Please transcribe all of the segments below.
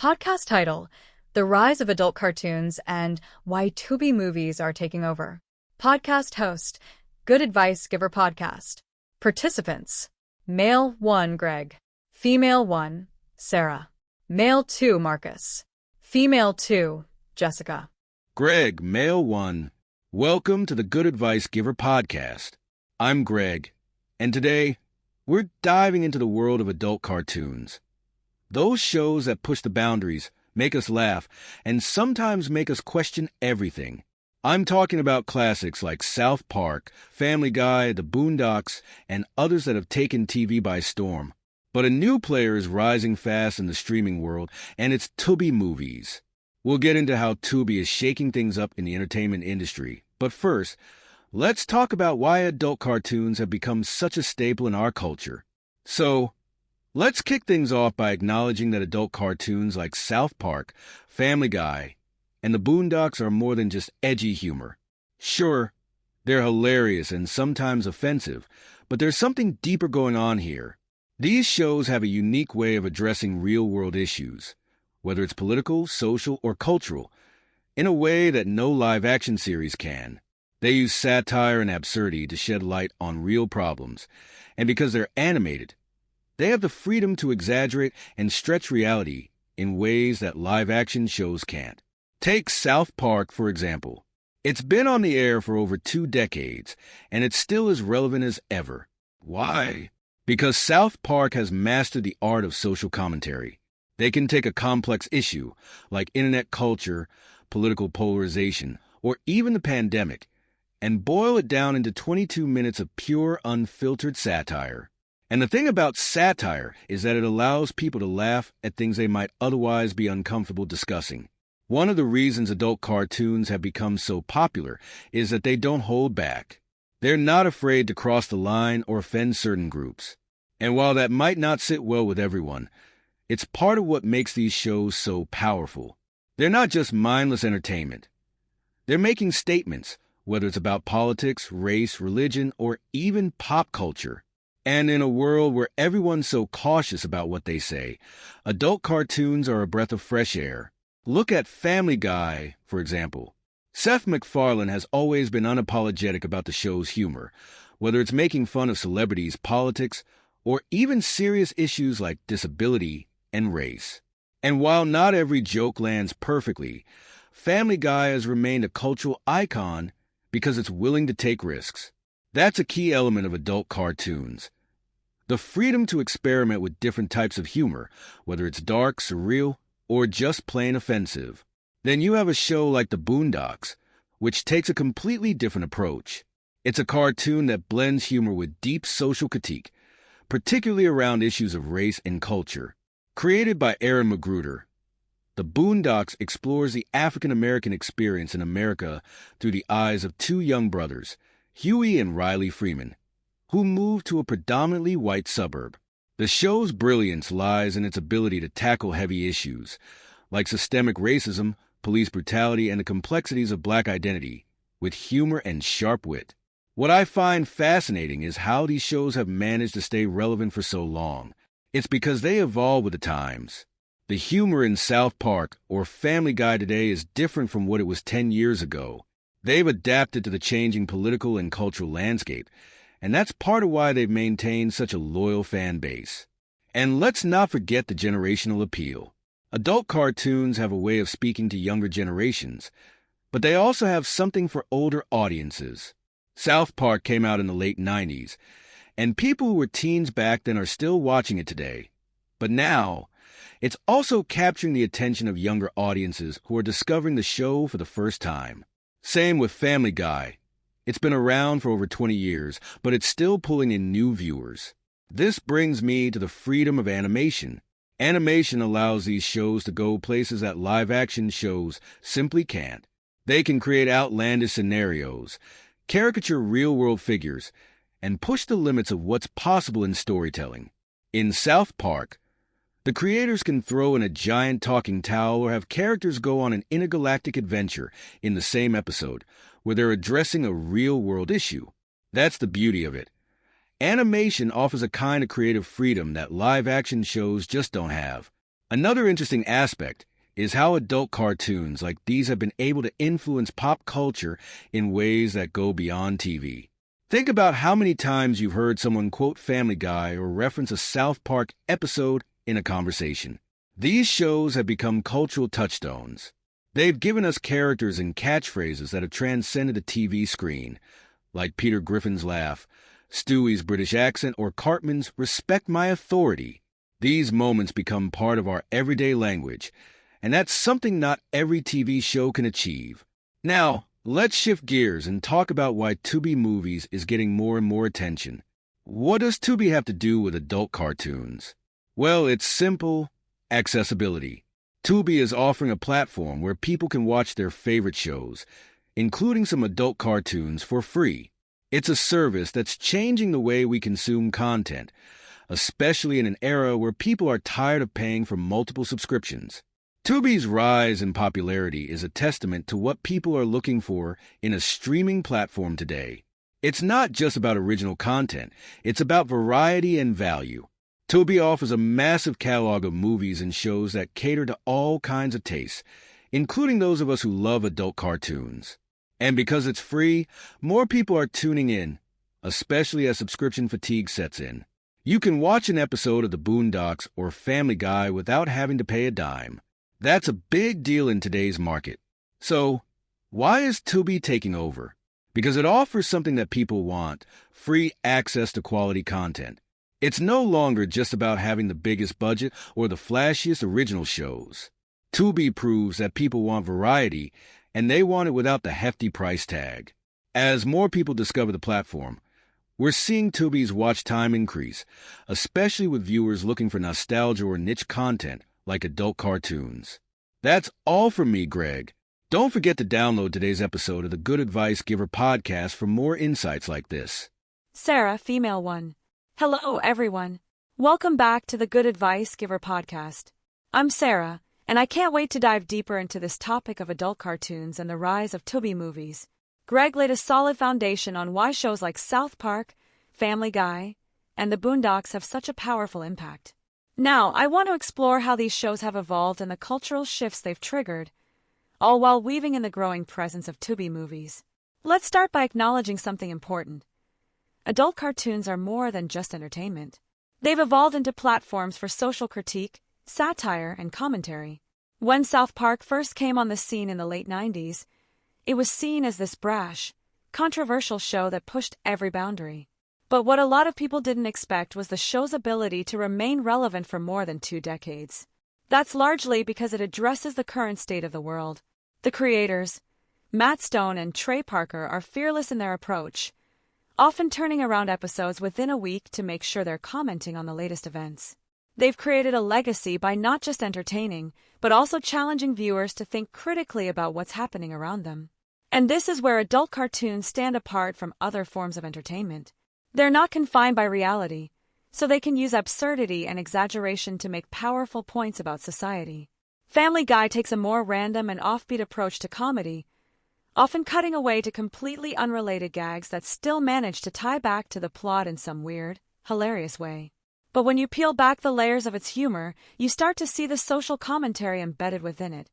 Podcast title: The Rise of Adult Cartoons and Why Tubi Movies Are Taking Over. Podcast host: Good Advice Giver Podcast. Participants: Male 1 Greg, Female 1 Sarah, Male 2 Marcus, Female 2 Jessica. Greg, Male 1, welcome to the Good Advice Giver Podcast. I'm Greg, and today we're diving into the world of adult cartoons. Those shows that push the boundaries, make us laugh, and sometimes make us question everything. I'm talking about classics like South Park, Family Guy, The Boondocks, and others that have taken TV by storm. But a new player is rising fast in the streaming world, and it's Tubi Movies. We'll get into how Tubi is shaking things up in the entertainment industry. But first, let's talk about why adult cartoons have become such a staple in our culture. So, let's kick things off by acknowledging that adult cartoons like South Park, Family Guy, and The Boondocks are more than just edgy humor. Sure, they're hilarious and sometimes offensive, but there's something deeper going on here. These shows have a unique way of addressing real-world issues, whether it's political, social, or cultural, in a way that no live-action series can. They use satire and absurdity to shed light on real problems, and because they're animated, they have the freedom to exaggerate and stretch reality in ways that live-action shows can't. Take South Park, for example. It's been on the air for over 2 decades, and it's still as relevant as ever. Why? Because South Park has mastered the art of social commentary. They can take a complex issue, like internet culture, political polarization, or even the pandemic, and boil it down into 22 minutes of pure, unfiltered satire. And the thing about satire is that it allows people to laugh at things they might otherwise be uncomfortable discussing. One of the reasons adult cartoons have become so popular is that they don't hold back. They're not afraid to cross the line or offend certain groups. And while that might not sit well with everyone, it's part of what makes these shows so powerful. They're not just mindless entertainment. They're making statements, whether it's about politics, race, religion, or even pop culture. And in a world where everyone's so cautious about what they say, adult cartoons are a breath of fresh air. Look at Family Guy, for example. Seth MacFarlane has always been unapologetic about the show's humor, whether it's making fun of celebrities, politics, or even serious issues like disability and race. And while not every joke lands perfectly, Family Guy has remained a cultural icon because it's willing to take risks. That's a key element of adult cartoons. The freedom to experiment with different types of humor, whether it's dark, surreal, or just plain offensive. Then you have a show like The Boondocks, which takes a completely different approach. It's a cartoon that blends humor with deep social critique, particularly around issues of race and culture. Created by Aaron Magruder, The Boondocks explores the African-American experience in America through the eyes of 2 young brothers, Huey and Riley Freeman, who moved to a predominantly white suburb. The show's brilliance lies in its ability to tackle heavy issues, like systemic racism, police brutality, and the complexities of Black identity, with humor and sharp wit. What I find fascinating is how these shows have managed to stay relevant for so long. It's because they evolve with the times. The humor in South Park or Family Guy today is different from what it was 10 years ago. They've adapted to the changing political and cultural landscape, and that's part of why they've maintained such a loyal fan base. And let's not forget the generational appeal. Adult cartoons have a way of speaking to younger generations, but they also have something for older audiences. South Park came out in the late 90s, and people who were teens back then are still watching it today. But now, it's also capturing the attention of younger audiences who are discovering the show for the first time. Same with Family Guy. It's been around for over 20 years, but it's still pulling in new viewers. This brings me to the freedom of animation. Animation allows these shows to go places that live-action shows simply can't. They can create outlandish scenarios, caricature real-world figures, and push the limits of what's possible in storytelling. In South Park, the creators can throw in a giant talking towel or have characters go on an intergalactic adventure in the same episode, where they're addressing a real-world issue. That's the beauty of it. Animation offers a kind of creative freedom that live-action shows just don't have. Another interesting aspect is how adult cartoons like these have been able to influence pop culture in ways that go beyond TV. Think about how many times you've heard someone quote Family Guy or reference a South Park episode in a conversation. These shows have become cultural touchstones. They've given us characters and catchphrases that have transcended the TV screen, like Peter Griffin's laugh, Stewie's British accent, or Cartman's "Respect my authority." These moments become part of our everyday language, and that's something not every TV show can achieve. Now, let's shift gears and talk about why Tubi Movies is getting more and more attention. What does Tubi have to do with adult cartoons? Well, it's simple: accessibility. Tubi is offering a platform where people can watch their favorite shows, including some adult cartoons, for free. It's a service that's changing the way we consume content, especially in an era where people are tired of paying for multiple subscriptions. Tubi's rise in popularity is a testament to what people are looking for in a streaming platform today. It's not just about original content, it's about variety and value. Tubi offers a massive catalog of movies and shows that cater to all kinds of tastes, including those of us who love adult cartoons. And because it's free, more people are tuning in, especially as subscription fatigue sets in. You can watch an episode of The Boondocks or Family Guy without having to pay a dime. That's a big deal in today's market. So, why is Tubi taking over? Because it offers something that people want: free access to quality content. It's no longer just about having the biggest budget or the flashiest original shows. Tubi proves that people want variety, and they want it without the hefty price tag. As more people discover the platform, we're seeing Tubi's watch time increase, especially with viewers looking for nostalgia or niche content like adult cartoons. That's all from me, Greg. Don't forget to download today's episode of the Good Advice Giver podcast for more insights like this. Sarah, female 1. Hello, everyone. Welcome back to the Good Advice Giver podcast. I'm Sarah, and I can't wait to dive deeper into this topic of adult cartoons and the rise of Tubi movies. Greg laid a solid foundation on why shows like South Park, Family Guy, and The Boondocks have such a powerful impact. Now, I want to explore how these shows have evolved and the cultural shifts they've triggered, all while weaving in the growing presence of Tubi movies. Let's start by acknowledging something important. Adult cartoons are more than just entertainment. They've evolved into platforms for social critique, satire, and commentary. When South Park first came on the scene in the late 90s, it was seen as this brash, controversial show that pushed every boundary. But what a lot of people didn't expect was the show's ability to remain relevant for more than 2 decades. That's largely because it addresses the current state of the world. The creators, Matt Stone and Trey Parker, are fearless in their approach, often turning around episodes within a week to make sure they're commenting on the latest events. They've created a legacy by not just entertaining, but also challenging viewers to think critically about what's happening around them. And this is where adult cartoons stand apart from other forms of entertainment. They're not confined by reality, so they can use absurdity and exaggeration to make powerful points about society. Family Guy takes a more random and offbeat approach to comedy, often cutting away to completely unrelated gags that still manage to tie back to the plot in some weird, hilarious way. But when you peel back the layers of its humor, you start to see the social commentary embedded within it,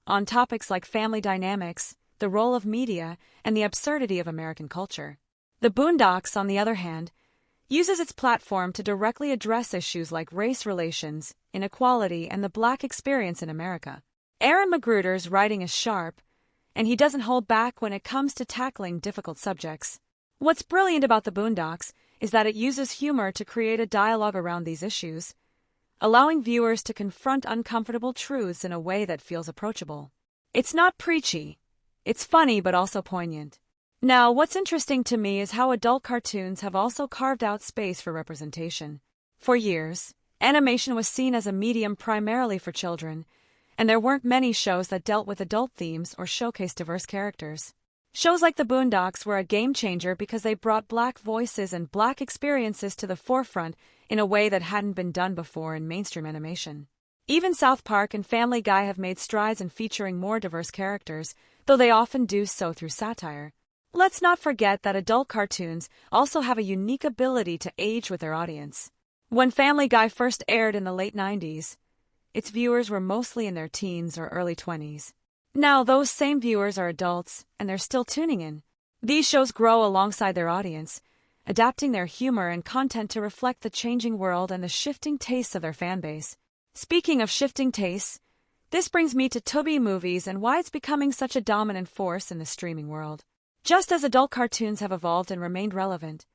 on topics like family dynamics, the role of media, and the absurdity of American culture. The Boondocks, on the other hand, uses its platform to directly address issues like race relations, inequality, and the Black experience in America. Aaron McGruder's writing is sharp, and he doesn't hold back when it comes to tackling difficult subjects. What's brilliant about The Boondocks is that it uses humor to create a dialogue around these issues, allowing viewers to confront uncomfortable truths in a way that feels approachable. It's not preachy. It's funny but also poignant. Now, what's interesting to me is how adult cartoons have also carved out space for representation. For years, animation was seen as a medium primarily for children, and there weren't many shows that dealt with adult themes or showcased diverse characters. Shows like The Boondocks were a game-changer because they brought Black voices and Black experiences to the forefront in a way that hadn't been done before in mainstream animation. Even South Park and Family Guy have made strides in featuring more diverse characters, though they often do so through satire. Let's not forget that adult cartoons also have a unique ability to age with their audience. When Family Guy first aired in the late 90s, its viewers were mostly in their teens or early 20s. Now, those same viewers are adults, and they're still tuning in. These shows grow alongside their audience, adapting their humor and content to reflect the changing world and the shifting tastes of their fanbase. Speaking of shifting tastes, this brings me to Tubi movies and why it's becoming such a dominant force in the streaming world. Just as adult cartoons have evolved and remained relevant,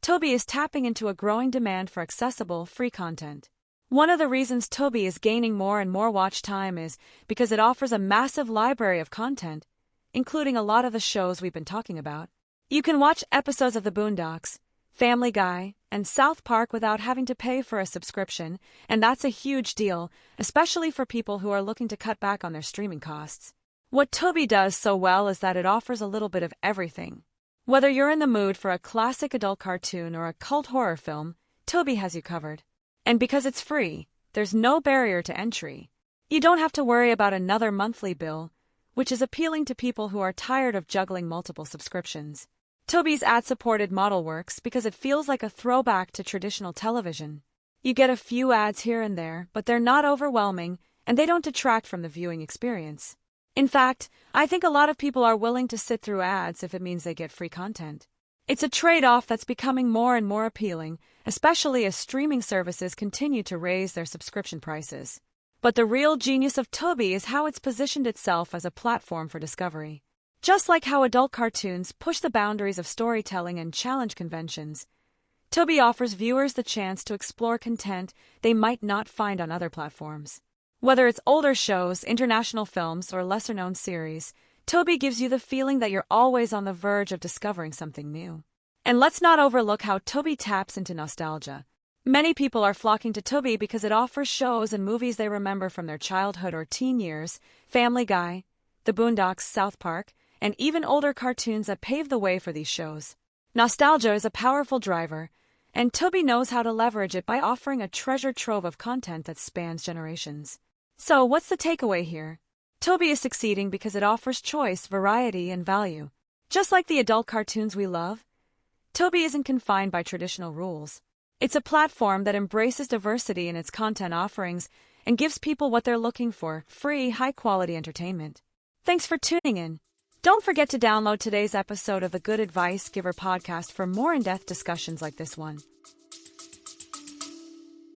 Tubi is tapping into a growing demand for accessible, free content. One of the reasons Tubi is gaining more and more watch time is because it offers a massive library of content, including a lot of the shows we've been talking about. You can watch episodes of The Boondocks, Family Guy, and South Park without having to pay for a subscription, and that's a huge deal, especially for people who are looking to cut back on their streaming costs. What Tubi does so well is that it offers a little bit of everything. Whether you're in the mood for a classic adult cartoon or a cult horror film, Tubi has you covered. And because it's free, there's no barrier to entry. You don't have to worry about another monthly bill, which is appealing to people who are tired of juggling multiple subscriptions. Tubi's ad-supported model works because it feels like a throwback to traditional television. You get a few ads here and there, but they're not overwhelming, and they don't detract from the viewing experience. In fact, I think a lot of people are willing to sit through ads if it means they get free content. It's a trade-off that's becoming more and more appealing, especially as streaming services continue to raise their subscription prices. But the real genius of Tubi is how it's positioned itself as a platform for discovery. Just like how adult cartoons push the boundaries of storytelling and challenge conventions, Tubi offers viewers the chance to explore content they might not find on other platforms. Whether it's older shows, international films, or lesser-known series, Tubi gives you the feeling that you're always on the verge of discovering something new. And let's not overlook how Tubi taps into nostalgia. Many people are flocking to Tubi because it offers shows and movies they remember from their childhood or teen years, Family Guy, The Boondocks, South Park, and even older cartoons that paved the way for these shows. Nostalgia is a powerful driver, and Tubi knows how to leverage it by offering a treasure trove of content that spans generations. So, what's the takeaway here? Tubi is succeeding because it offers choice, variety, and value. Just like the adult cartoons we love, Tubi isn't confined by traditional rules. It's a platform that embraces diversity in its content offerings and gives people what they're looking for: free, high-quality entertainment. Thanks for tuning in. Don't forget to download today's episode of the Good Advice Giver podcast for more in-depth discussions like this one.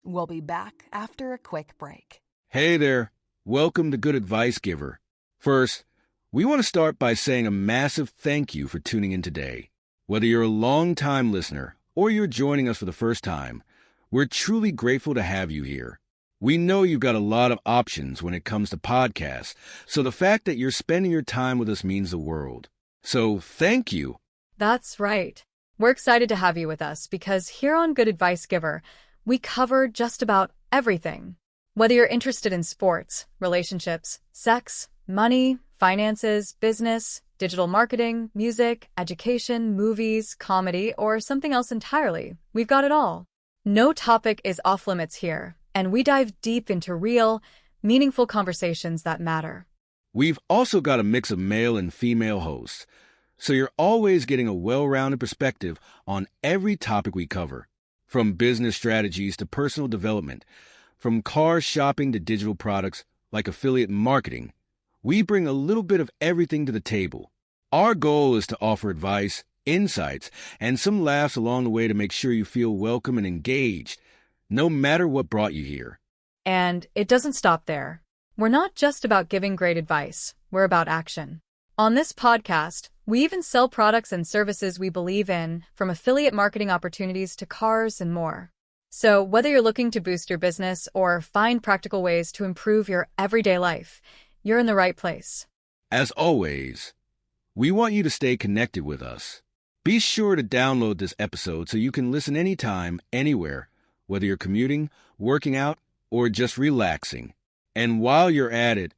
We'll be back after a quick break. Hey there. Welcome to Good Advice Giver. First, we want to start by saying a massive thank you for tuning in today. Whether you're a long-time listener or you're joining us for the first time, we're truly grateful to have you here. We know you've got a lot of options when it comes to podcasts, so the fact that you're spending your time with us means the world. So thank you. That's right. We're excited to have you with us because here on Good Advice Giver, we cover just about everything. Whether you're interested in sports, relationships, sex, money, finances, business, digital marketing, music, education, movies, comedy, or something else entirely, we've got it all. No topic is off limits here, and we dive deep into real, meaningful conversations that matter. We've also got a mix of male and female hosts, so you're always getting a well-rounded perspective on every topic we cover, from business strategies to personal development, from car shopping to digital products like affiliate marketing. We bring a little bit of everything to the table. Our goal is to offer advice, insights, and some laughs along the way to make sure you feel welcome and engaged, no matter what brought you here. And it doesn't stop there. We're not just about giving great advice, we're about action. On this podcast, we even sell products and services we believe in, from affiliate marketing opportunities to cars and more. So whether you're looking to boost your business or find practical ways to improve your everyday life, you're in the right place. As always, we want you to stay connected with us. Be sure to download this episode so you can listen anytime, anywhere, whether you're commuting, working out, or just relaxing. And while you're at it,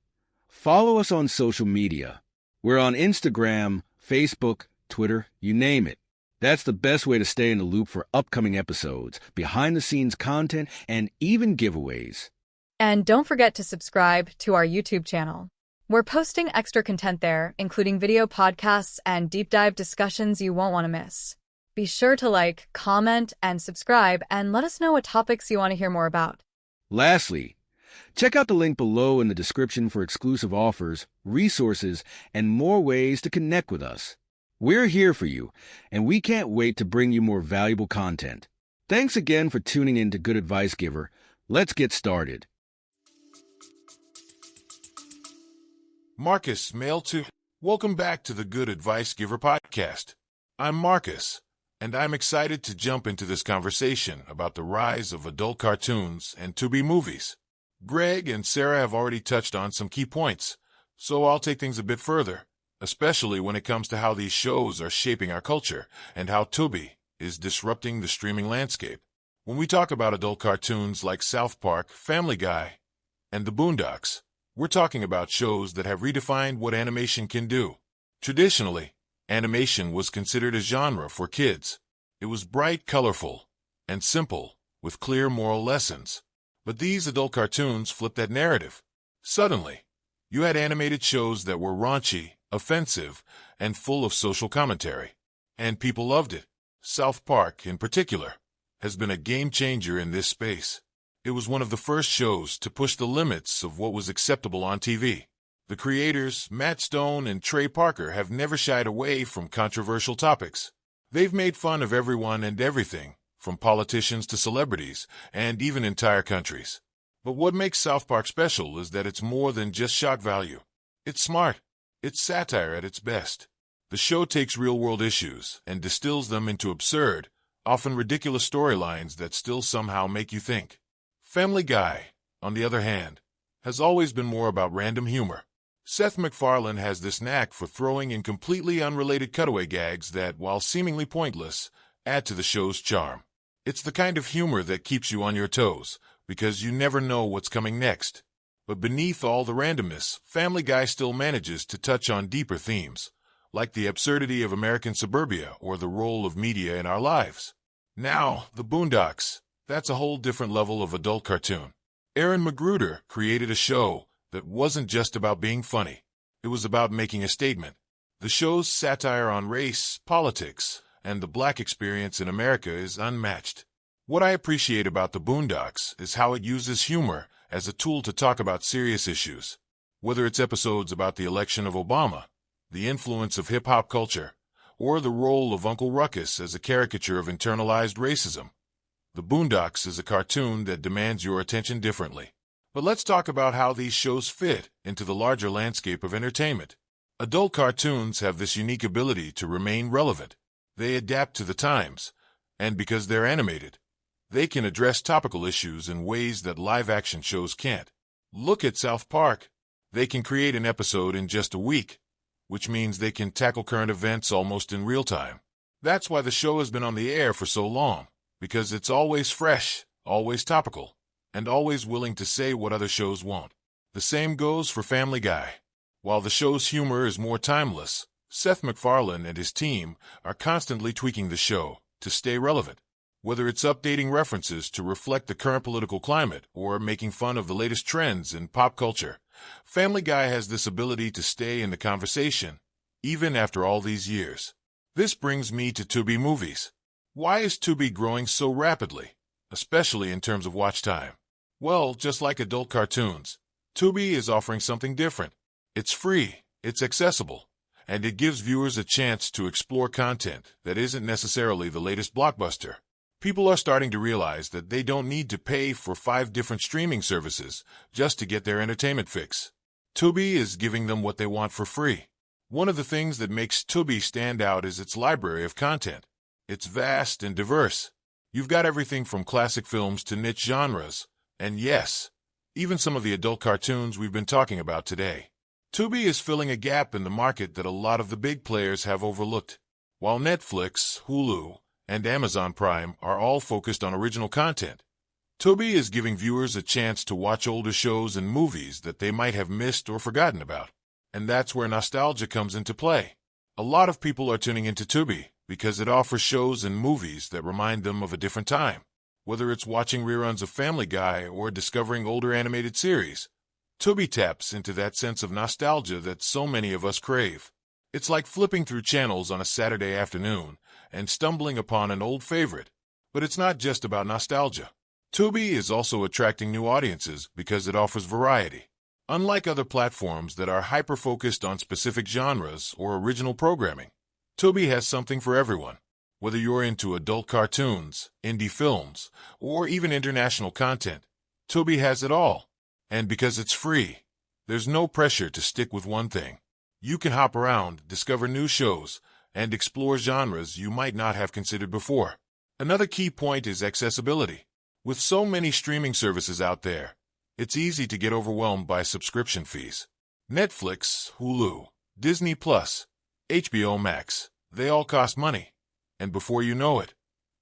follow us on social media. We're on Instagram, Facebook, Twitter, you name it. That's the best way to stay in the loop for upcoming episodes, behind-the-scenes content, and even giveaways. And don't forget to subscribe to our YouTube channel. We're posting extra content there, including video podcasts and deep dive discussions you won't want to miss. Be sure to like, comment, and subscribe, and let us know what topics you want to hear more about. Lastly, Check out the link below in the description for exclusive offers, resources, and more ways to connect with us. We're here for you, and we can't wait to bring you more valuable content. Thanks again for tuning in to Good Advice Giver. Let's get started. Marcus, mail to. Welcome back to the Good Advice Giver podcast. I'm Marcus, and I'm excited to jump into this conversation about the rise of adult cartoons and Tubi movies. Greg and Sarah have already touched on some key points, so I'll take things a bit further, especially when it comes to how these shows are shaping our culture and how Tubi is disrupting the streaming landscape. When we talk about adult cartoons like South Park, Family Guy, and The Boondocks, we're talking about shows that have redefined what animation can do. Traditionally, animation was considered a genre for kids. It was bright, colorful, and simple, with clear moral lessons. But these adult cartoons flipped that narrative. Suddenly, you had animated shows that were raunchy, offensive, and full of social commentary. And people loved it. South Park, in particular, has been a game changer in this space. It was one of the first shows to push the limits of what was acceptable on TV. The creators, Matt Stone and Trey Parker, have never shied away from controversial topics. They've made fun of everyone and everything, from politicians to celebrities, and even entire countries. But what makes South Park special is that it's more than just shock value. It's smart. It's satire at its best. The show takes real-world issues and distills them into absurd, often ridiculous storylines that still somehow make you think. Family Guy, on the other hand, has always been more about random humor. Seth MacFarlane has this knack for throwing in completely unrelated cutaway gags that, while seemingly pointless, add to the show's charm. It's the kind of humor that keeps you on your toes, because you never know what's coming next. But beneath all the randomness, Family Guy still manages to touch on deeper themes, like the absurdity of American suburbia or the role of media in our lives. Now, The Boondocks. That's a whole different level of adult cartoon. Aaron Magruder created a show that wasn't just about being funny. It was about making a statement. The show's satire on race, politics, and the black experience in America is unmatched. What I appreciate about The Boondocks is how it uses humor as a tool to talk about serious issues. Whether it's episodes about the election of Obama, the influence of hip-hop culture, or the role of Uncle Ruckus as a caricature of internalized racism, The Boondocks is a cartoon that demands your attention differently. But let's talk about how these shows fit into the larger landscape of entertainment. Adult cartoons have this unique ability to remain relevant. They adapt to the times, and because they're animated, they can address topical issues in ways that live-action shows can't. Look at South Park. They can create an episode in just a week, which means they can tackle current events almost in real time. That's why the show has been on the air for so long, because it's always fresh, always topical, and always willing to say what other shows won't. The same goes for Family Guy. While the show's humor is more timeless, Seth MacFarlane and his team are constantly tweaking the show to stay relevant. Whether it's updating references to reflect the current political climate or making fun of the latest trends in pop culture, Family Guy has this ability to stay in the conversation, even after all these years. This brings me to Tubi movies. Why is Tubi growing so rapidly, especially in terms of watch time? Well, just like adult cartoons, Tubi is offering something different. It's free, it's accessible, and it gives viewers a chance to explore content that isn't necessarily the latest blockbuster. People are starting to realize that they don't need to pay for 5 different streaming services just to get their entertainment fix. Tubi is giving them what they want for free. One of the things that makes Tubi stand out is its library of content. It's vast and diverse. You've got everything from classic films to niche genres, and yes, even some of the adult cartoons we've been talking about today. Tubi is filling a gap in the market that a lot of the big players have overlooked. While Netflix, Hulu, and Amazon Prime are all focused on original content, Tubi is giving viewers a chance to watch older shows and movies that they might have missed or forgotten about. And that's where nostalgia comes into play. A lot of people are tuning into Tubi because it offers shows and movies that remind them of a different time. Whether it's watching reruns of Family Guy or discovering older animated series, Tubi taps into that sense of nostalgia that so many of us crave. It's like flipping through channels on a Saturday afternoon and stumbling upon an old favorite. But it's not just about nostalgia. Tubi is also attracting new audiences because it offers variety. Unlike other platforms that are hyper-focused on specific genres or original programming, Tubi has something for everyone. Whether you're into adult cartoons, indie films, or even international content, Tubi has it all. And because it's free, there's no pressure to stick with one thing. You can hop around, discover new shows, and explore genres you might not have considered before. Another key point is accessibility. With so many streaming services out there, it's easy to get overwhelmed by subscription fees. Netflix, Hulu, Disney+, HBO Max, they all cost money. And before you know it,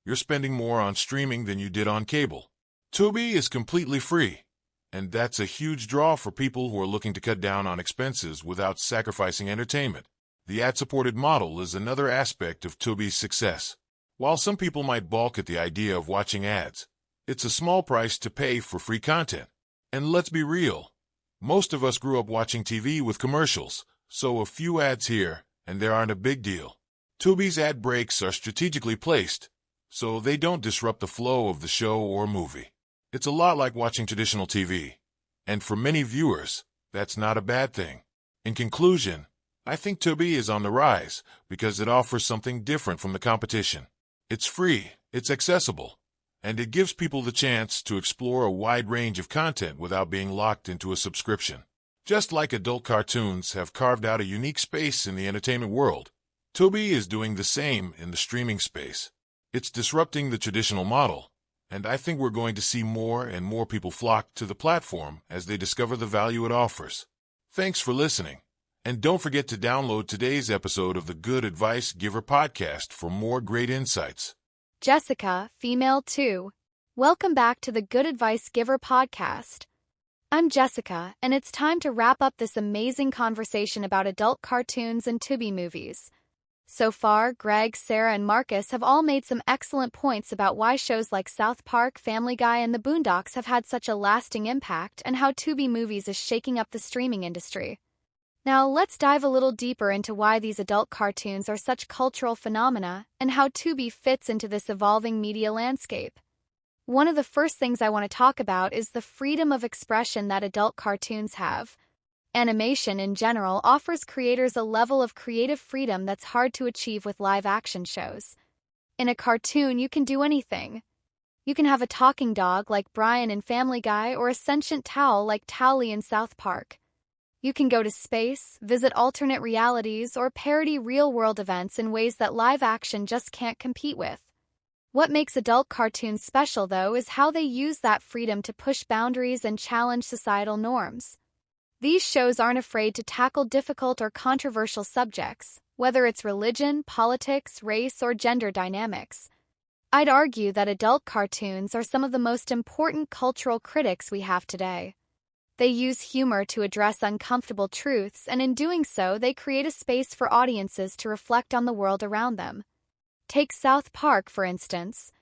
you're spending more on streaming than you did on cable. Tubi is completely free, and that's a huge draw for people who are looking to cut down on expenses without sacrificing entertainment. The ad-supported model is another aspect of Tubi's success. While some people might balk at the idea of watching ads, it's a small price to pay for free content. And let's be real, most of us grew up watching TV with commercials, so a few ads here and there aren't a big deal. Tubi's ad breaks are strategically placed, so they don't disrupt the flow of the show or movie. It's a lot like watching traditional TV, and for many viewers, that's not a bad thing. In conclusion, I think Tubi is on the rise because it offers something different from the competition. It's free, it's accessible, and it gives people the chance to explore a wide range of content without being locked into a subscription. Just like adult cartoons have carved out a unique space in the entertainment world, Tubi is doing the same in the streaming space. It's disrupting the traditional model, and I think we're going to see more and more people flock to the platform as they discover the value it offers. Thanks for listening, and don't forget to download today's episode of the Good Advice Giver podcast for more great insights. Jessica, female 2. Welcome back to the Good Advice Giver podcast. I'm Jessica, and it's time to wrap up this amazing conversation about adult cartoons and Tubi movies. So far, Greg, Sarah, and Marcus have all made some excellent points about why shows like South Park, Family Guy, and The Boondocks have had such a lasting impact and how Tubi movies is shaking up the streaming industry. Now, let's dive a little deeper into why these adult cartoons are such cultural phenomena and how Tubi fits into this evolving media landscape. One of the first things I want to talk about is the freedom of expression that adult cartoons have. Animation in general offers creators a level of creative freedom that's hard to achieve with live-action shows. In a cartoon, you can do anything. You can have a talking dog like Brian in Family Guy or a sentient towel like Towley in South Park. You can go to space, visit alternate realities, or parody real-world events in ways that live-action just can't compete with. What makes adult cartoons special, though, is how they use that freedom to push boundaries and challenge societal norms. These shows aren't afraid to tackle difficult or controversial subjects, whether it's religion, politics, race, or gender dynamics. I'd argue that adult cartoons are some of the most important cultural critics we have today. They use humor to address uncomfortable truths, and in doing so, they create a space for audiences to reflect on the world around them. Take South Park, for instance.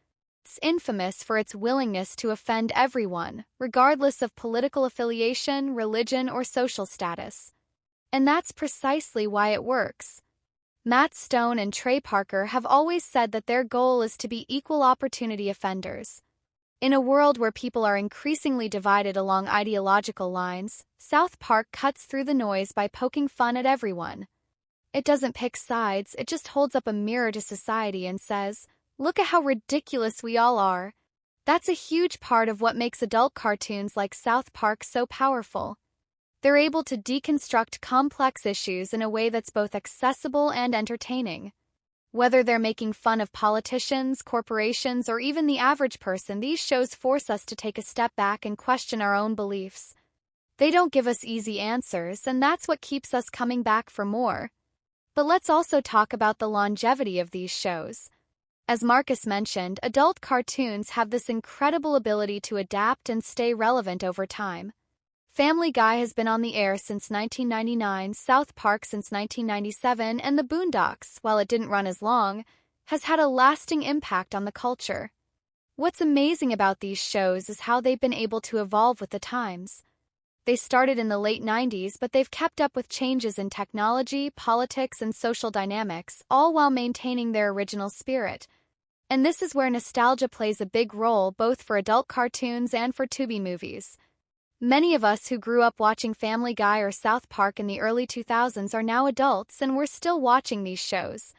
It's infamous for its willingness to offend everyone, regardless of political affiliation, religion, or social status. And that's precisely why it works. Matt Stone and Trey Parker have always said that their goal is to be equal opportunity offenders. In a world where people are increasingly divided along ideological lines, South Park cuts through the noise by poking fun at everyone. It doesn't pick sides, it just holds up a mirror to society and says, "Look at how ridiculous we all are." That's a huge part of what makes adult cartoons like South Park so powerful. They're able to deconstruct complex issues in a way that's both accessible and entertaining. Whether they're making fun of politicians, corporations, or even the average person, these shows force us to take a step back and question our own beliefs. They don't give us easy answers, and that's what keeps us coming back for more. But let's also talk about the longevity of these shows. As Marcus mentioned, adult cartoons have this incredible ability to adapt and stay relevant over time. Family Guy has been on the air since 1999, South Park since 1997, and The Boondocks, while it didn't run as long, has had a lasting impact on the culture. What's amazing about these shows is how they've been able to evolve with the times. They started in the late 90s, but they've kept up with changes in technology, politics, and social dynamics, all while maintaining their original spirit. And this is where nostalgia plays a big role both for adult cartoons and for Tubi movies. Many of us who grew up watching Family Guy or South Park in the early 2000s are now adults and we're still watching these shows.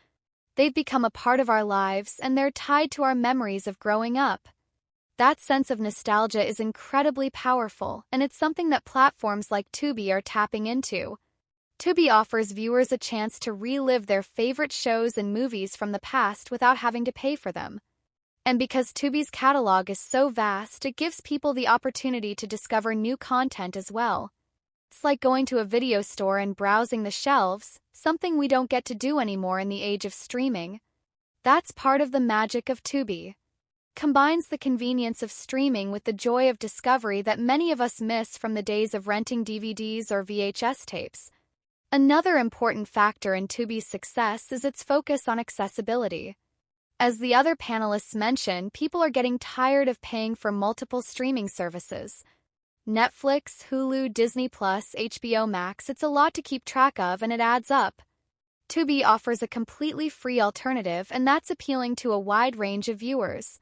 They've become a part of our lives and they're tied to our memories of growing up. That sense of nostalgia is incredibly powerful, and it's something that platforms like Tubi are tapping into. Tubi offers viewers a chance to relive their favorite shows and movies from the past without having to pay for them. And because Tubi's catalog is so vast, it gives people the opportunity to discover new content as well. It's like going to a video store and browsing the shelves, something we don't get to do anymore in the age of streaming. That's part of the magic of Tubi. Combines the convenience of streaming with the joy of discovery that many of us miss from the days of renting DVDs or VHS tapes. Another important factor in Tubi's success is its focus on accessibility. As the other panelists mentioned, people are getting tired of paying for multiple streaming services. Netflix, Hulu, Disney+, HBO Max, it's a lot to keep track of and it adds up. Tubi offers a completely free alternative, and that's appealing to a wide range of viewers.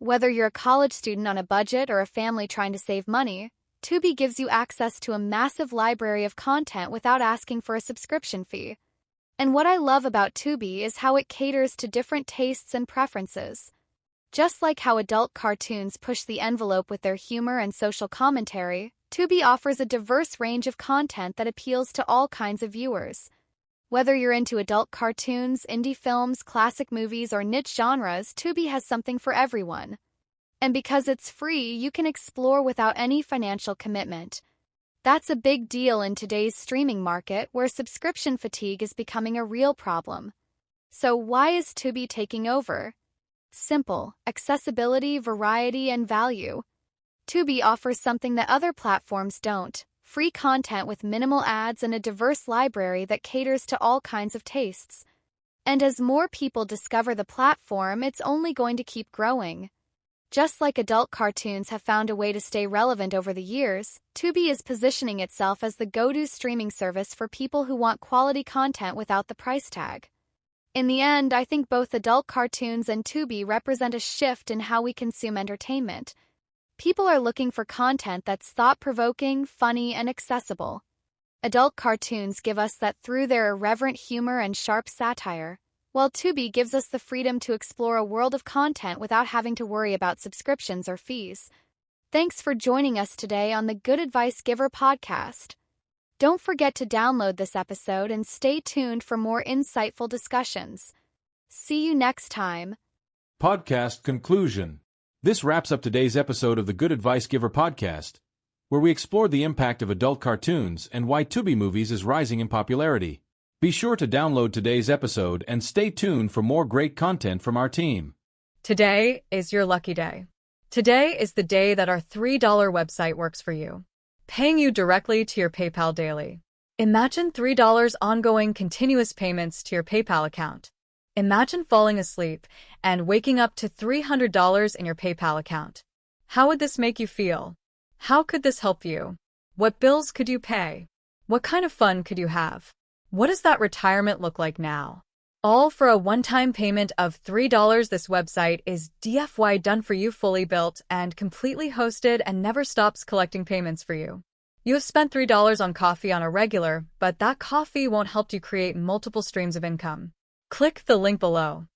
Whether you're a college student on a budget or a family trying to save money, Tubi gives you access to a massive library of content without asking for a subscription fee. And what I love about Tubi is how it caters to different tastes and preferences. Just like how adult cartoons push the envelope with their humor and social commentary, Tubi offers a diverse range of content that appeals to all kinds of viewers. Whether you're into adult cartoons, indie films, classic movies, or niche genres, Tubi has something for everyone. And because it's free, you can explore without any financial commitment. That's a big deal in today's streaming market, where subscription fatigue is becoming a real problem. So why is Tubi taking over? Simple: accessibility, variety, and value. Tubi offers something that other platforms don't: free content with minimal ads and a diverse library that caters to all kinds of tastes. And as more people discover the platform, it's only going to keep growing. Just like adult cartoons have found a way to stay relevant over the years, Tubi is positioning itself as the go-to streaming service for people who want quality content without the price tag. In the end, I think both adult cartoons and Tubi represent a shift in how we consume entertainment. People are looking for content that's thought-provoking, funny, and accessible. Adult cartoons give us that through their irreverent humor and sharp satire, while Tubi gives us the freedom to explore a world of content without having to worry about subscriptions or fees. Thanks for joining us today on the Good Advice Giver podcast. Don't forget to download this episode and stay tuned for more insightful discussions. See you next time. Podcast conclusion. This wraps up today's episode of the Good Advice Giver podcast, where we explored the impact of adult cartoons and why Tubi movies is rising in popularity. Be sure to download today's episode and stay tuned for more great content from our team. Today is your lucky day. Today is the day that our $3 website works for you, paying you directly to your PayPal daily. Imagine $3 ongoing continuous payments to your PayPal account. Imagine falling asleep and waking up to $300 in your PayPal account. How would this make you feel? How could this help you? What bills could you pay? What kind of fun could you have? What does that retirement look like now? All for a one-time payment of $3. This website is DFY done for you, fully built and completely hosted, and never stops collecting payments for you. You have spent $3 on coffee on a regular, but that coffee won't help you create multiple streams of income. Click the link below.